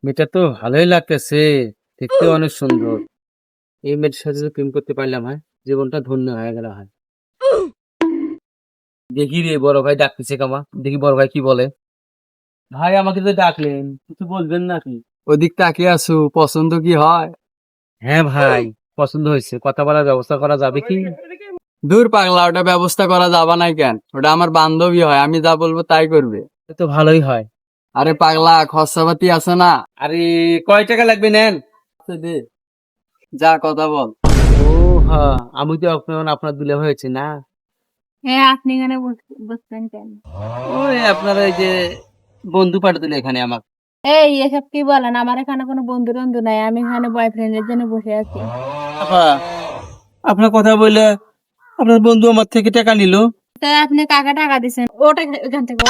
মেয়েটা তো ভালোই লাগতেছে, দেখতে অনেক সুন্দর। এই মেয়েটার সাথে যদি প্রেম করতে পারলাম, হয় জীবনটা ধন্য হয়ে গেল হয়। দেখি রে, বড় ভাই ডাকতেছে কামা, দেখি বড় ভাই কি বলে। ভাই আমাকে তো ডাকলেন, কিছু বলবেন নাকি? ওদিক তাকিয়ে আছো, পছন্দ কি হয়? হ্যাঁ ভাই, পছন্দ হয়েছে, কথা বলার ব্যবস্থা করা যাবে কি? দূর পাগলা, ওটা ব্যবস্থা করা যাবা নাই কেন? ওটা আমার বান্ধবী হয়, আমি যা বলবো তাই করবে। এ তো ভালোই হয়। আরে পাগলা, খরচাপাতি আছে না? আরে, কয় টাকা লাগবে নেন? আছে দে, যা কথা বল। ও হ্যাঁ, আমি তো এখন আপনার দুলা হয়েছে না। হ্যাঁ, আপনি এখানে বসবেন কেন? ওই আপনার এই যে বন্ধু পাঠিয়ে দিলে এখানে আমার। এই এসব কি বলেন? আমার এখানে কোনো বন্ধু টন্ধু নাই, আমি এখানে বয়ফ্রেন্ডের জন্য বসে আছি। আপা, আপনার কথা বলে আপনার বন্ধু আমার থেকে টাকা নিল। তা আপনি কাকে টাকা দিচ্ছেন? ওটা এখান থেকে